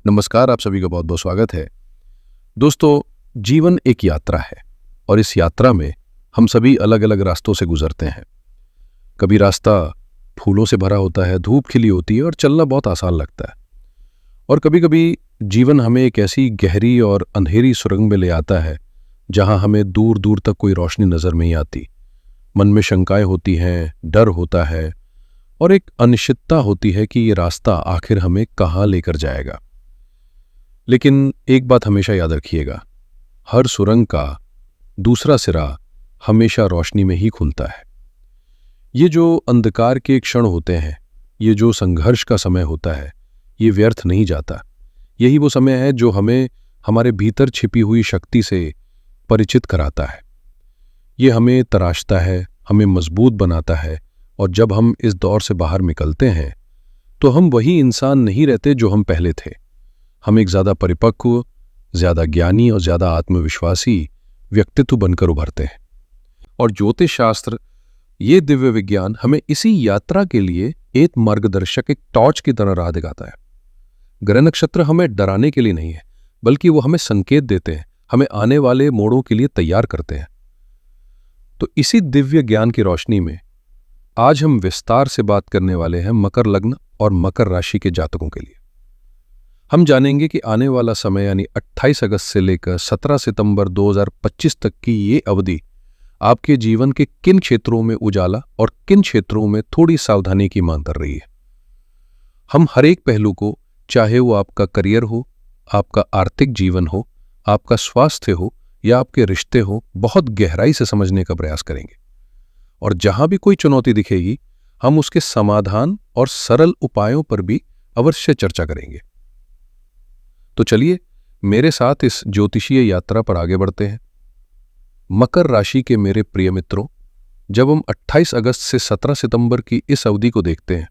नमस्कार, आप सभी का बहुत बहुत स्वागत है। दोस्तों, जीवन एक यात्रा है और इस यात्रा में हम सभी अलग अलग रास्तों से गुजरते हैं। कभी रास्ता फूलों से भरा होता है, धूप खिली होती है और चलना बहुत आसान लगता है। और कभी कभी जीवन हमें एक ऐसी गहरी और अंधेरी सुरंग में ले आता है जहां हमें दूर दूर तक कोई रोशनी नजर नहीं आती। मन में शंकाएं होती हैं, डर होता है और एक अनिश्चितता होती है कि ये रास्ता आखिर हमें कहाँ लेकर जाएगा। लेकिन एक बात हमेशा याद रखिएगा, हर सुरंग का दूसरा सिरा हमेशा रोशनी में ही खुलता है। ये जो अंधकार के क्षण होते हैं, ये जो संघर्ष का समय होता है, ये व्यर्थ नहीं जाता। यही वो समय है जो हमें हमारे भीतर छिपी हुई शक्ति से परिचित कराता है। ये हमें तराशता है, हमें मजबूत बनाता है और जब हम इस दौर से बाहर निकलते हैं तो हम वही इंसान नहीं रहते जो हम पहले थे। हम एक ज़्यादा परिपक्व, ज़्यादा ज्ञानी और ज़्यादा आत्मविश्वासी व्यक्तित्व बनकर उभरते हैं। और ज्योतिष शास्त्र, ये दिव्य विज्ञान हमें इसी यात्रा के लिए एक मार्गदर्शक, एक टॉर्च की तरह राह दिखाता है। ग्रह नक्षत्र हमें डराने के लिए नहीं है, बल्कि वो हमें संकेत देते हैं, हमें आने वाले मोड़ों के लिए तैयार करते हैं। तो इसी दिव्य ज्ञान की रोशनी में आज हम विस्तार से बात करने वाले हैं मकर लग्न और मकर राशि के जातकों के लिए। हम जानेंगे कि आने वाला समय यानी 28 अगस्त से लेकर 17 सितंबर 2025 तक की ये अवधि आपके जीवन के किन क्षेत्रों में उजाला और किन क्षेत्रों में थोड़ी सावधानी की मांग कर रही है। हम हर एक पहलू को, चाहे वो आपका करियर हो, आपका आर्थिक जीवन हो, आपका स्वास्थ्य हो या आपके रिश्ते हो, बहुत गहराई से समझने का प्रयास करेंगे। और जहां भी कोई चुनौती दिखेगी, हम उसके समाधान और सरल उपायों पर भी अवश्य चर्चा करेंगे। तो चलिए मेरे साथ इस ज्योतिषीय यात्रा पर आगे बढ़ते हैं। मकर राशि के मेरे प्रिय मित्रों, जब हम 28 अगस्त से 17 सितंबर की इस अवधि को देखते हैं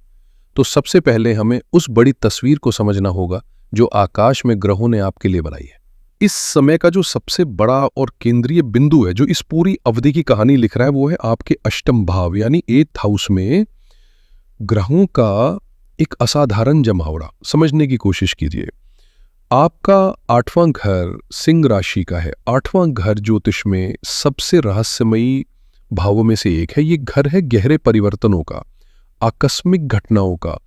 तो सबसे पहले हमें उस बड़ी तस्वीर को समझना होगा जो आकाश में ग्रहों ने आपके लिए बनाई है। इस समय का जो सबसे बड़ा और केंद्रीय बिंदु है, जो इस पूरी अवधि की कहानी लिख रहा है, वो है आपके अष्टम भाव यानी 8th हाउस में ग्रहों का एक असाधारण जमावड़ा। समझने की कोशिश कीजिए। आपका 8वां घर सिंह राशि का है। 8वां घर ज्योतिष में सबसे रहस्यमयी भावों में से एक है। ये घर है गहरे परिवर्तनों का, आकस्मिक घटनाओं का,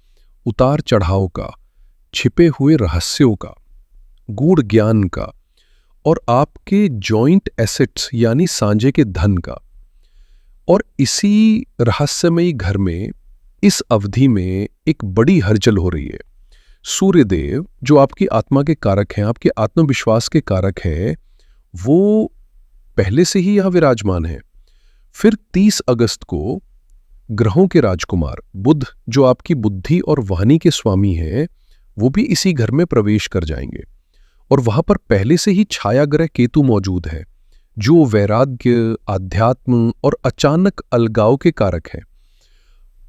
उतार चढ़ाव का, छिपे हुए रहस्यों का, गूढ़ ज्ञान का और आपके जॉइंट एसेट्स यानी सांझे के धन का। और इसी रहस्यमयी घर में इस अवधि में एक बड़ी हलचल हो रही है। सूर्यदेव, जो आपकी आत्मा के कारक हैं, आपके आत्मविश्वास के कारक हैं, वो पहले से ही यहां विराजमान है। फिर 30 अगस्त को ग्रहों के राजकुमार बुध, जो आपकी बुद्धि और वाणी के स्वामी हैं, वो भी इसी घर में प्रवेश कर जाएंगे। और वहां पर पहले से ही छाया ग्रह केतु मौजूद है, जो वैराग्य, आध्यात्म और अचानक अलगाव के कारक है।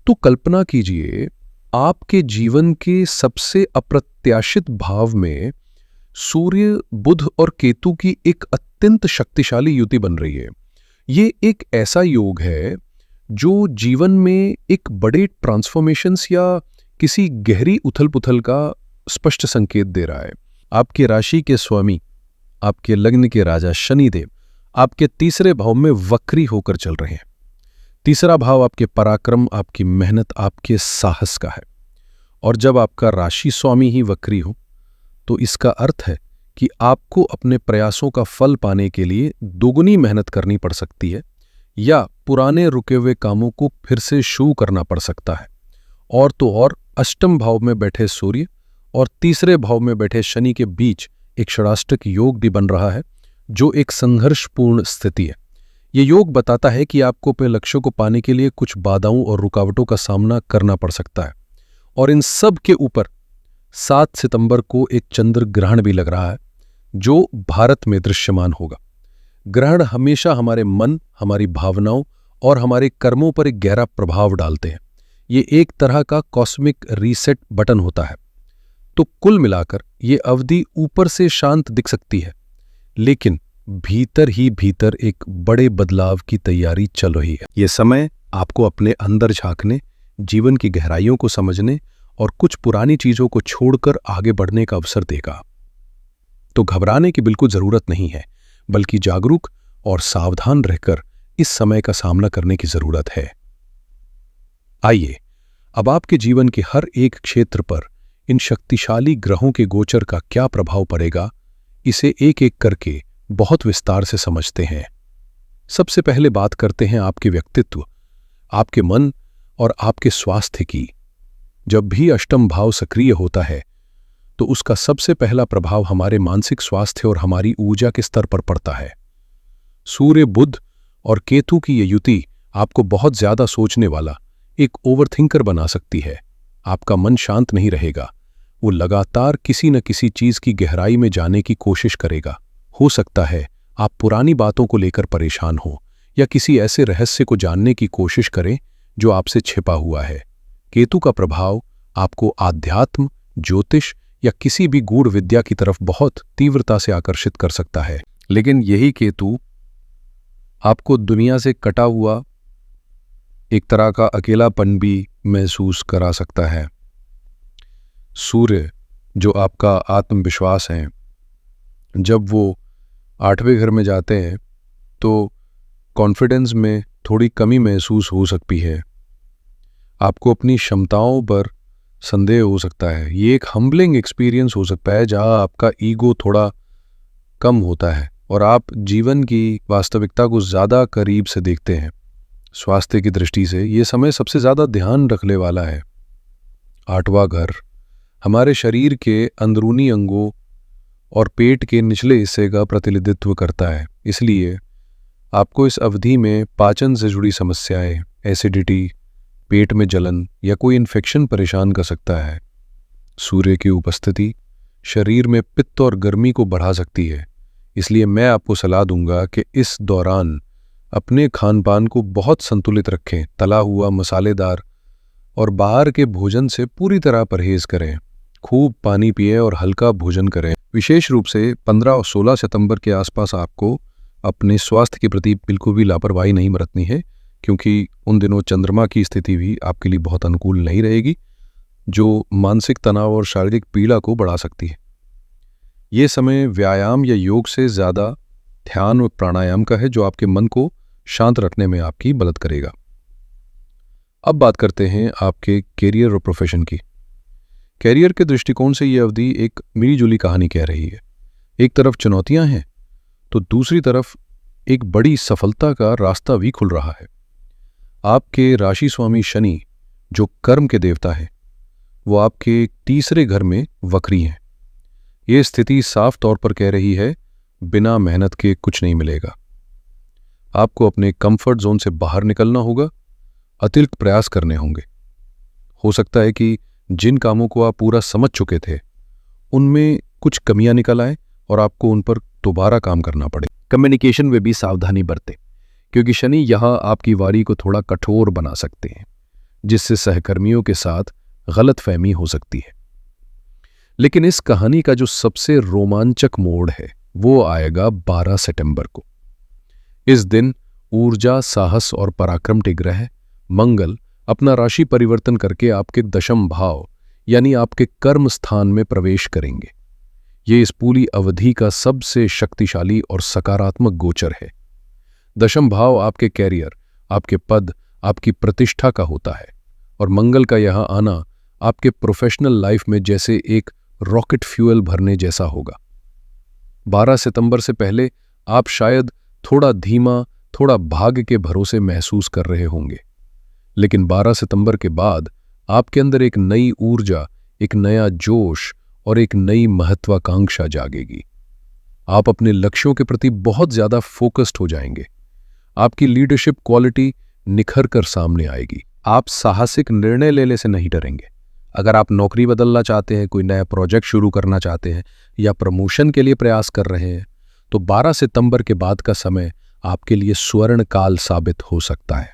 तो कल्पना कीजिए, आपके जीवन के सबसे अप्रत्याशित भाव में सूर्य, बुध और केतु की एक अत्यंत शक्तिशाली युति बन रही है। ये एक ऐसा योग है जो जीवन में एक बड़े ट्रांसफॉर्मेशंस या किसी गहरी उथल-पुथल का स्पष्ट संकेत दे रहा है। आपके राशि के स्वामी, आपके लग्न के राजा शनिदेव, आपके तीसरे भाव में वक्री होकर चल रहे हैं। तीसरा भाव आपके पराक्रम, आपकी मेहनत, आपके साहस का है। और जब आपका राशि स्वामी ही वक्री हो तो इसका अर्थ है कि आपको अपने प्रयासों का फल पाने के लिए दोगुनी मेहनत करनी पड़ सकती है या पुराने रुके हुए कामों को फिर से शुरू करना पड़ सकता है। और तो और अष्टम भाव में बैठे सूर्य और तीसरे भाव में बैठे शनि के बीच एक षडाष्टक योग भी बन रहा है, जो एक संघर्षपूर्ण स्थिति है। ये योग बताता है कि आपको अपने लक्ष्यों को पाने के लिए कुछ बाधाओं और रुकावटों का सामना करना पड़ सकता है। और इन सब के ऊपर 7 सितंबर को एक चंद्र ग्रहण भी लग रहा है, जो भारत में दृश्यमान होगा। ग्रहण हमेशा हमारे मन, हमारी भावनाओं और हमारे कर्मों पर एक गहरा प्रभाव डालते हैं। ये एक तरह का कॉस्मिक रीसेट बटन होता है। तो कुल मिलाकर ये अवधि ऊपर से शांत दिख सकती है, लेकिन भीतर ही भीतर एक बड़े बदलाव की तैयारी चल रही है। ये समय आपको अपने अंदर झांकने, जीवन की गहराइयों को समझने और कुछ पुरानी चीजों को छोड़कर आगे बढ़ने का अवसर देगा। तो घबराने की बिल्कुल जरूरत नहीं है, बल्कि जागरूक और सावधान रहकर इस समय का सामना करने की जरूरत है। आइए अब आपके जीवन के हर एक क्षेत्र पर इन शक्तिशाली ग्रहों के गोचर का क्या प्रभाव पड़ेगा, इसे एक एक करके बहुत विस्तार से समझते हैं। सबसे पहले बात करते हैं आपके व्यक्तित्व, आपके मन और आपके स्वास्थ्य की। जब भी अष्टम भाव सक्रिय होता है तो उसका सबसे पहला प्रभाव हमारे मानसिक स्वास्थ्य और हमारी ऊर्जा के स्तर पर पड़ता है। सूर्य, बुध और केतु की ये युति आपको बहुत ज्यादा सोचने वाला, एक ओवरथिंकर बना सकती है। आपका मन शांत नहीं रहेगा, वो लगातार किसी न किसी चीज की गहराई में जाने की कोशिश करेगा। हो सकता है आप पुरानी बातों को लेकर परेशान हो या किसी ऐसे रहस्य को जानने की कोशिश करें जो आपसे छिपा हुआ है। केतु का प्रभाव आपको आध्यात्म, ज्योतिष या किसी भी गूढ़ विद्या की तरफ बहुत तीव्रता से आकर्षित कर सकता है। लेकिन यही केतु आपको दुनिया से कटा हुआ, एक तरह का अकेलापन भी महसूस करा सकता है। सूर्य, जो आपका आत्मविश्वास है, जब वो 8वें घर में जाते हैं तो कॉन्फिडेंस में थोड़ी कमी महसूस हो सकती है। आपको अपनी क्षमताओं पर संदेह हो सकता है। ये एक हम्बलिंग एक्सपीरियंस हो सकता है जहां आपका ईगो थोड़ा कम होता है और आप जीवन की वास्तविकता को ज़्यादा करीब से देखते हैं। स्वास्थ्य की दृष्टि से ये समय सबसे ज़्यादा ध्यान रखने वाला है। 8वां घर हमारे शरीर के अंदरूनी अंगों और पेट के निचले हिस्से का प्रतिनिधित्व करता है। इसलिए आपको इस अवधि में पाचन से जुड़ी समस्याएं, एसिडिटी, पेट में जलन या कोई इन्फेक्शन परेशान कर सकता है। सूर्य की उपस्थिति शरीर में पित्त और गर्मी को बढ़ा सकती है। इसलिए मैं आपको सलाह दूंगा कि इस दौरान अपने खान पान को बहुत संतुलित रखें। तला हुआ, मसालेदार और बाहर के भोजन से पूरी तरह परहेज करें। खूब पानी पिएं और हल्का भोजन करें। विशेष रूप से 15 और 16 सितंबर के आसपास आपको अपने स्वास्थ्य के प्रति बिल्कुल भी लापरवाही नहीं बरतनी है, क्योंकि उन दिनों चंद्रमा की स्थिति भी आपके लिए बहुत अनुकूल नहीं रहेगी, जो मानसिक तनाव और शारीरिक पीड़ा को बढ़ा सकती है। ये समय व्यायाम या योग से ज़्यादा ध्यान और प्राणायाम का है, जो आपके मन को शांत रखने में आपकी मदद करेगा। अब बात करते हैं आपके कैरियर और प्रोफेशन की। कैरियर के दृष्टिकोण से यह अवधि एक मिलीजुली कहानी कह रही है। एक तरफ चुनौतियां हैं तो दूसरी तरफ एक बड़ी सफलता का रास्ता भी खुल रहा है। आपके राशि स्वामी शनि, जो कर्म के देवता है, वो आपके तीसरे घर में वक्री हैं। ये स्थिति साफ तौर पर कह रही है बिना मेहनत के कुछ नहीं मिलेगा। आपको अपने कंफर्ट जोन से बाहर निकलना होगा, अतिरिक्त प्रयास करने होंगे। हो सकता है कि जिन कामों को आप पूरा समझ चुके थे उनमें कुछ कमियां निकल आए और आपको उन पर दोबारा काम करना पड़े। कम्युनिकेशन में भी सावधानी बरतें, क्योंकि शनि यहां आपकी वारी को थोड़ा कठोर बना सकते हैं, जिससे सहकर्मियों के साथ गलतफहमी हो सकती है। लेकिन इस कहानी का जो सबसे रोमांचक मोड़ है वो आएगा 12 सितंबर को। इस दिन ऊर्जा, साहस और पराक्रम के ग्रह मंगल अपना राशि परिवर्तन करके आपके दशम भाव यानी आपके कर्म स्थान में प्रवेश करेंगे। ये इस पूरी अवधि का सबसे शक्तिशाली और सकारात्मक गोचर है। दशम भाव आपके कैरियर, आपके पद, आपकी प्रतिष्ठा का होता है और मंगल का यहां आना आपके प्रोफेशनल लाइफ में जैसे एक रॉकेट फ्यूल भरने जैसा होगा। 12 सितंबर से पहले आप शायद थोड़ा धीमा, थोड़ा भाग्य के भरोसे महसूस कर रहे होंगे, लेकिन 12 सितंबर के बाद आपके अंदर एक नई ऊर्जा, एक नया जोश और एक नई महत्वाकांक्षा जागेगी। आप अपने लक्ष्यों के प्रति बहुत ज्यादा फोकस्ड हो जाएंगे। आपकी लीडरशिप क्वालिटी निखर कर सामने आएगी। आप साहसिक निर्णय लेने से नहीं डरेंगे। अगर आप नौकरी बदलना चाहते हैं, कोई नया प्रोजेक्ट शुरू करना चाहते हैं या प्रमोशन के लिए प्रयास कर रहे हैं, तो 12 सितंबर के बाद का समय आपके लिए स्वर्ण काल साबित हो सकता है।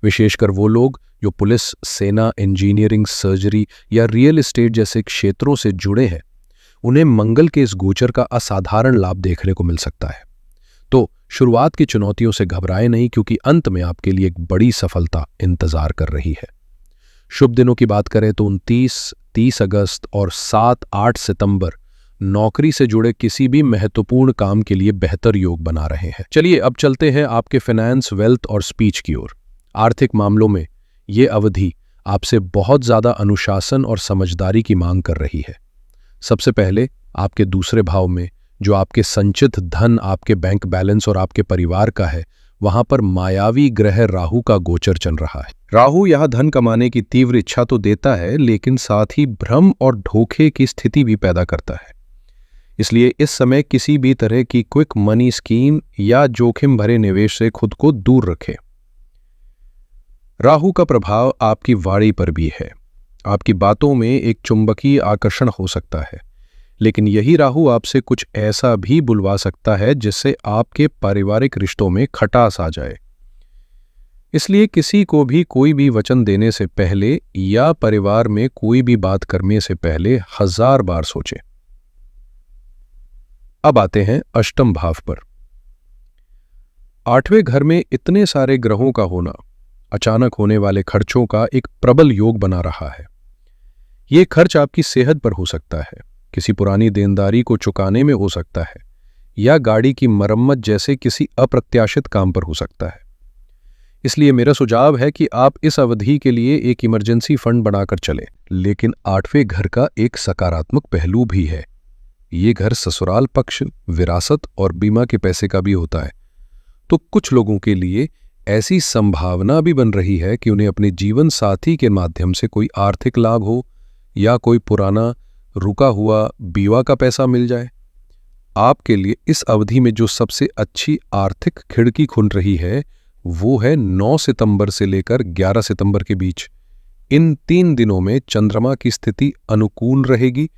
विशेषकर वो लोग जो पुलिस, सेना, इंजीनियरिंग, सर्जरी या रियल एस्टेट जैसे क्षेत्रों से जुड़े हैं, उन्हें मंगल के इस गोचर का असाधारण लाभ देखने को मिल सकता है। तो शुरुआत की चुनौतियों से घबराएं नहीं, क्योंकि अंत में आपके लिए एक बड़ी सफलता इंतजार कर रही है। शुभ दिनों की बात करें तो 29, 30 अगस्त और 7-8 सितंबर नौकरी से जुड़े किसी भी महत्वपूर्ण काम के लिए बेहतर योग बना रहे हैं। चलिए अब चलते हैं आपके फाइनेंस, वेल्थ और स्पीच की ओर। आर्थिक मामलों में ये अवधि आपसे बहुत ज्यादा अनुशासन और समझदारी की मांग कर रही है। सबसे पहले आपके दूसरे भाव में, जो आपके संचित धन, आपके बैंक बैलेंस और आपके परिवार का है, वहां पर मायावी ग्रह राहु का गोचर चल रहा है। राहु यहां धन कमाने की तीव्र इच्छा तो देता है, लेकिन साथ ही भ्रम और धोखे की स्थिति भी पैदा करता है। इसलिए इस समय किसी भी तरह की क्विक मनी स्कीम या जोखिम भरे निवेश से खुद को दूर रखें। राहु का प्रभाव आपकी वाणी पर भी है। आपकी बातों में एक चुंबकीय आकर्षण हो सकता है, लेकिन यही राहु आपसे कुछ ऐसा भी बुलवा सकता है जिससे आपके पारिवारिक रिश्तों में खटास आ जाए। इसलिए किसी को भी कोई भी वचन देने से पहले या परिवार में कोई भी बात करने से पहले 1000 बार सोचें। अब आते हैं अष्टम भाव पर। 8वें घर में इतने सारे ग्रहों का होना अचानक होने वाले खर्चों का एक प्रबल योग बना रहा है। ये खर्च आपकी सेहत पर हो सकता है, किसी पुरानी देनदारी को चुकाने में हो सकता है, या गाड़ी की मरम्मत जैसे किसी अप्रत्याशित काम पर हो सकता है। इसलिए मेरा सुझाव है कि आप इस अवधि के लिए एक इमरजेंसी फंड बनाकर चलें। लेकिन 8वें घर का एक सकारात्मक पहलू भी है। ये घर ससुराल पक्ष, विरासत और बीमा के पैसे का भी होता है। तो कुछ लोगों के लिए ऐसी संभावना भी बन रही है कि उन्हें अपने जीवन साथी के माध्यम से कोई आर्थिक लाभ हो या कोई पुराना रुका हुआ बीवा का पैसा मिल जाए। आपके लिए इस अवधि में जो सबसे अच्छी आर्थिक खिड़की खुल रही है वो है 9 सितंबर से लेकर 11 सितंबर के बीच। इन 3 दिनों में चंद्रमा की स्थिति अनुकूल रहेगी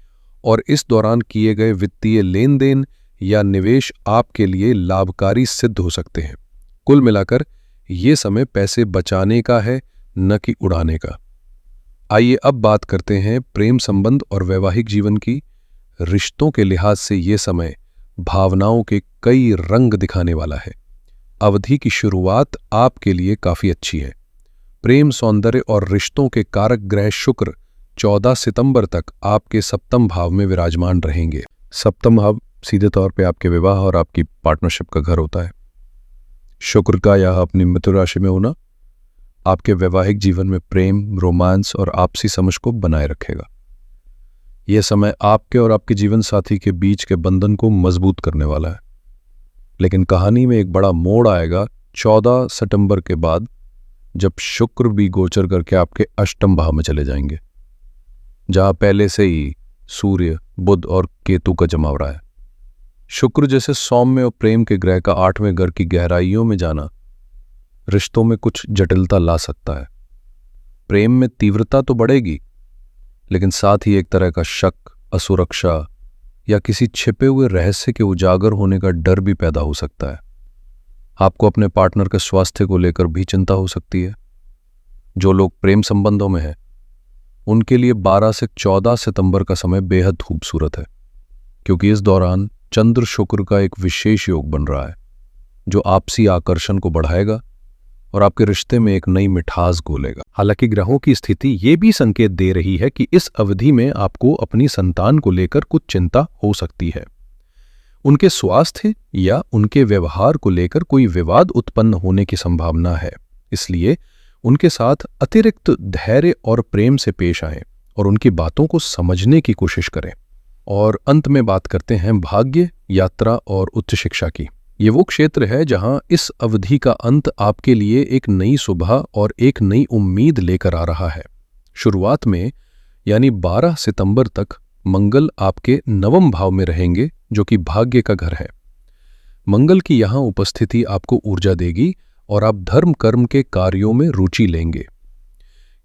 और इस दौरान किए गए वित्तीय लेन देन या निवेश आपके लिए लाभकारी सिद्ध हो सकते हैं। कुल मिलाकर ये समय पैसे बचाने का है, न कि उड़ाने का। आइए अब बात करते हैं प्रेम संबंध और वैवाहिक जीवन की। रिश्तों के लिहाज से ये समय भावनाओं के कई रंग दिखाने वाला है। अवधि की शुरुआत आपके लिए काफी अच्छी है। प्रेम, सौंदर्य और रिश्तों के कारक ग्रह शुक्र 14 सितंबर तक आपके सप्तम भाव में विराजमान रहेंगे। सप्तम भाव सीधे तौर पे आपके विवाह और आपकी पार्टनरशिप का घर होता है। शुक्र का यह अपनी मिथुन राशि में होना आपके वैवाहिक जीवन में प्रेम, रोमांस और आपसी समझ को बनाए रखेगा। यह समय आपके और आपके जीवन साथी के बीच के बंधन को मजबूत करने वाला है। लेकिन कहानी में एक बड़ा मोड़ आएगा 14 सितंबर के बाद, जब शुक्र भी गोचर करके आपके अष्टम भाव में चले जाएंगे, जहां पहले से ही सूर्य, बुध और केतु का जमाव रहा है। शुक्र जैसे सौम्य और प्रेम के ग्रह का 8वें घर की गहराइयों में जाना रिश्तों में कुछ जटिलता ला सकता है। प्रेम में तीव्रता तो बढ़ेगी, लेकिन साथ ही एक तरह का शक, असुरक्षा या किसी छिपे हुए रहस्य के उजागर होने का डर भी पैदा हो सकता है। आपको अपने पार्टनर के स्वास्थ्य को लेकर भी चिंता हो सकती है। जो लोग प्रेम संबंधों में हैं, उनके लिए 12 से 14 सितंबर का समय बेहद खूबसूरत है, क्योंकि इस दौरान चंद्र शुक्र का एक विशेष योग बन रहा है, जो आपसी आकर्षण को बढ़ाएगा और आपके रिश्ते में एक नई मिठास घोलेगा। हालांकि ग्रहों की स्थिति ये भी संकेत दे रही है कि इस अवधि में आपको अपनी संतान को लेकर कुछ चिंता हो सकती है। उनके स्वास्थ्य या उनके व्यवहार को लेकर कोई विवाद उत्पन्न होने की संभावना है। इसलिए उनके साथ अतिरिक्त धैर्य और प्रेम से पेश आएं और उनकी बातों को समझने की कोशिश करें। और अंत में बात करते हैं भाग्य, यात्रा और उच्च शिक्षा की। ये वो क्षेत्र है जहां इस अवधि का अंत आपके लिए एक नई सुबह और एक नई उम्मीद लेकर आ रहा है। शुरुआत में यानी 12 सितंबर तक मंगल आपके 9वें भाव में रहेंगे, जो कि भाग्य का घर है। मंगल की यहां उपस्थिति आपको ऊर्जा देगी और आप धर्म कर्म के कार्यों में रुचि लेंगे।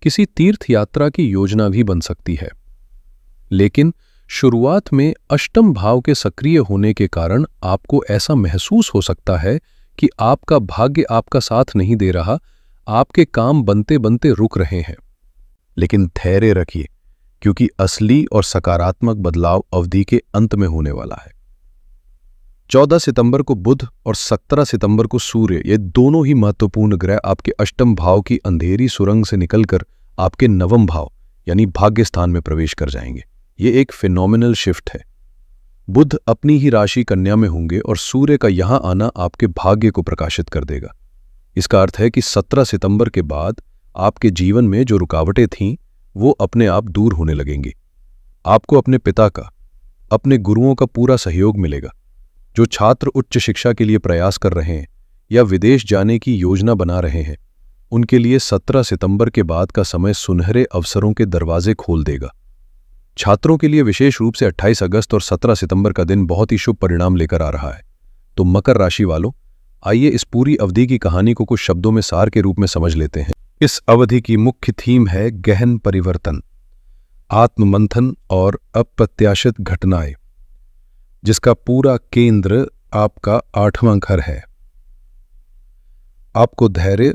किसी तीर्थ यात्रा की योजना भी बन सकती है। लेकिन शुरुआत में अष्टम भाव के सक्रिय होने के कारण आपको ऐसा महसूस हो सकता है कि आपका भाग्य आपका साथ नहीं दे रहा, आपके काम बनते बनते रुक रहे हैं। लेकिन धैर्य रखिए, क्योंकि असली और सकारात्मक बदलाव अवधि के अंत में होने वाला है। 14 सितंबर को बुध और 17 सितंबर को सूर्य, ये दोनों ही महत्वपूर्ण ग्रह आपके अष्टम भाव की अंधेरी सुरंग से निकलकर आपके नवम भाव यानी भाग्य स्थान में प्रवेश कर जाएंगे। ये एक फिनोमिनल शिफ्ट है। बुध अपनी ही राशि कन्या में होंगे और सूर्य का यहां आना आपके भाग्य को प्रकाशित कर देगा। इसका अर्थ है कि 17 सितंबर के बाद आपके जीवन में जो रुकावटें थीं वो अपने आप दूर होने लगेंगी। आपको अपने पिता का, अपने गुरुओं का पूरा सहयोग मिलेगा। जो छात्र उच्च शिक्षा के लिए प्रयास कर रहे हैं या विदेश जाने की योजना बना रहे हैं, उनके लिए 17 सितंबर के बाद का समय सुनहरे अवसरों के दरवाजे खोल देगा। छात्रों के लिए विशेष रूप से 28 अगस्त और 17 सितंबर का दिन बहुत ही शुभ परिणाम लेकर आ रहा है। तो मकर राशि वालों, आइए इस पूरी अवधि की कहानी को कुछ शब्दों में सार के रूप में समझ लेते हैं। इस अवधि की मुख्य थीम है गहन परिवर्तन, आत्ममंथन और अप्रत्याशित घटनाएं, जिसका पूरा केंद्र आपका 8वां घर है। आपको धैर्य,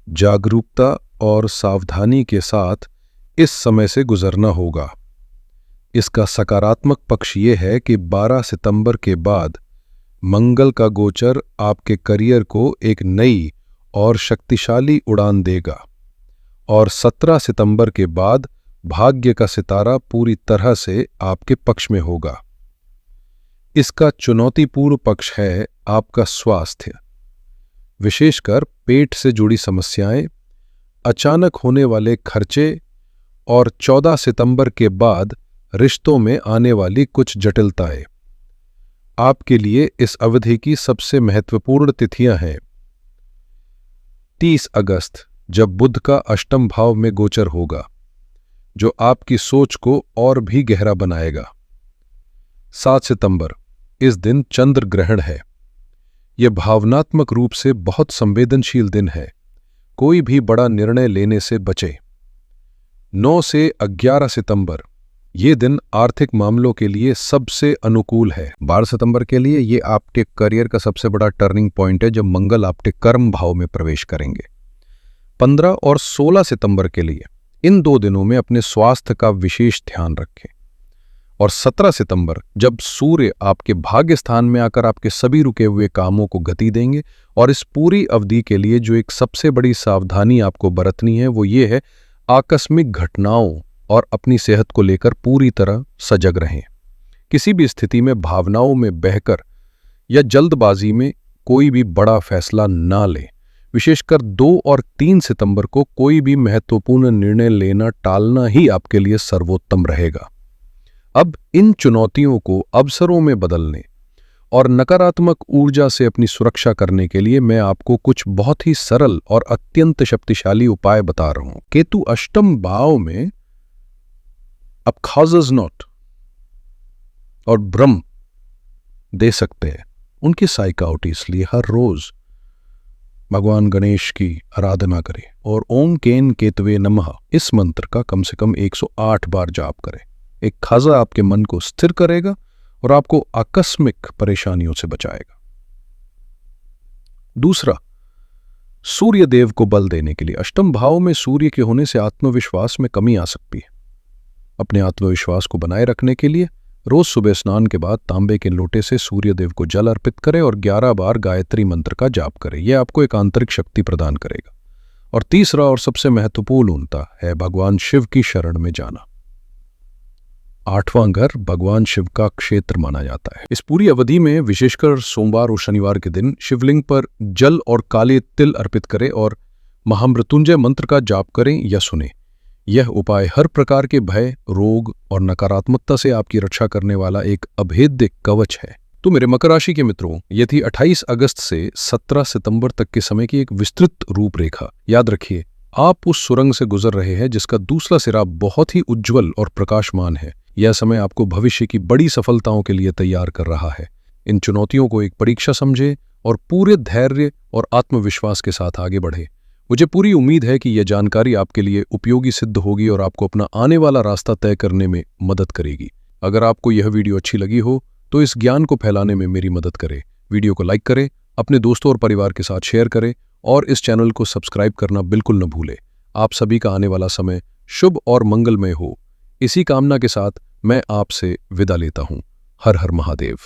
जागरूकता और सावधानी के साथ इस समय से गुजरना होगा। इसका सकारात्मक पक्ष ये है कि 12 सितंबर के बाद मंगल का गोचर आपके करियर को एक नई और शक्तिशाली उड़ान देगा और 17 सितंबर के बाद भाग्य का सितारा पूरी तरह से आपके पक्ष में होगा। इसका चुनौतीपूर्ण पक्ष है आपका स्वास्थ्य, विशेषकर पेट से जुड़ी समस्याएं, अचानक होने वाले खर्चे और 14 सितंबर के बाद रिश्तों में आने वाली कुछ जटिलताएं। आपके लिए इस अवधि की सबसे महत्वपूर्ण तिथियां हैं 30 अगस्त, जब बुध का अष्टम भाव में गोचर होगा, जो आपकी सोच को और भी गहरा बनाएगा। 7 सितंबर, इस दिन चंद्र ग्रहण है। यह भावनात्मक रूप से बहुत संवेदनशील दिन है। कोई भी बड़ा निर्णय लेने से बचे। 9 से 11 सितंबर, ये दिन आर्थिक मामलों के लिए सबसे अनुकूल है। 12 सितंबर के लिए ये आपके करियर का सबसे बड़ा टर्निंग पॉइंट है, जब मंगल आपके कर्म भाव में प्रवेश करेंगे। 15 और 16 सितंबर के लिए इन 2 दिनों में अपने स्वास्थ्य का विशेष ध्यान रखें। और 17 सितंबर, जब सूर्य आपके भाग्य स्थान में आकर आपके सभी रुके हुए कामों को गति देंगे। और इस पूरी अवधि के लिए जो एक सबसे बड़ी सावधानी आपको बरतनी है वो ये है, आकस्मिक घटनाओं और अपनी सेहत को लेकर पूरी तरह सजग रहें। किसी भी स्थिति में भावनाओं में बहकर या जल्दबाजी में कोई भी बड़ा फैसला ना लें। विशेषकर 2 और 3 सितंबर को कोई भी महत्वपूर्ण निर्णय लेना टालना ही आपके लिए सर्वोत्तम रहेगा। अब इन चुनौतियों को अवसरों में बदलने और नकारात्मक ऊर्जा से अपनी सुरक्षा करने के लिए मैं आपको कुछ बहुत ही सरल और अत्यंत शक्तिशाली उपाय बता रहा हूं। केतु अष्टम भाव में अब खाजज नॉट और ब्रह्म दे सकते हैं उनकी साइकाउटी। इसलिए हर रोज भगवान गणेश की आराधना करें और ओम केन केतवे नमः इस मंत्र का कम से कम 108 बार जाप करें। एक खाजा आपके मन को स्थिर करेगा और आपको आकस्मिक परेशानियों से बचाएगा। दूसरा, सूर्य देव को बल देने के लिए अष्टम भाव में सूर्य के होने से आत्मविश्वास में कमी आ सकती है। अपने आत्मविश्वास को बनाए रखने के लिए रोज सुबह स्नान के बाद तांबे के लोटे से सूर्य देव को जल अर्पित करें और 11 बार गायत्री मंत्र का जाप करें। यह आपको एक आंतरिक शक्ति प्रदान करेगा। और तीसरा और सबसे महत्वपूर्ण उनता है भगवान शिव की शरण में जाना। 8वां घर भगवान शिव का क्षेत्र माना जाता है। इस पूरी अवधि में विशेषकर सोमवार और शनिवार के दिन शिवलिंग पर जल और काले तिल अर्पित करें और महामृत्युंजय मंत्र का जाप करें या सुने। यह उपाय हर प्रकार के भय, रोग और नकारात्मकता से आपकी रक्षा करने वाला एक अभेद्य कवच है। तो मेरे मकर राशि के मित्रों, ये थी 28 अगस्त से 17 सितंबर तक के समय की एक विस्तृत रूपरेखा। याद रखिए, आप उस सुरंग से गुजर रहे हैं जिसका दूसरा सिरा बहुत ही उज्जवल और प्रकाशमान है। यह समय आपको भविष्य की बड़ी सफलताओं के लिए तैयार कर रहा है। इन चुनौतियों को एक परीक्षा समझे और पूरे धैर्य और आत्मविश्वास के साथ आगे बढ़े। मुझे पूरी उम्मीद है कि यह जानकारी आपके लिए उपयोगी सिद्ध होगी और आपको अपना आने वाला रास्ता तय करने में मदद करेगी। अगर आपको यह वीडियो अच्छी लगी हो तो इस ज्ञान को फैलाने में मेरी मदद करें। वीडियो को लाइक करें, अपने दोस्तों और परिवार के साथ शेयर करें और इस चैनल को सब्सक्राइब करना बिल्कुल न भूलें। आप सभी का आने वाला समय शुभ और मंगलमय हो। इसी कामना के साथ मैं आपसे विदा लेता हूं। हर हर महादेव।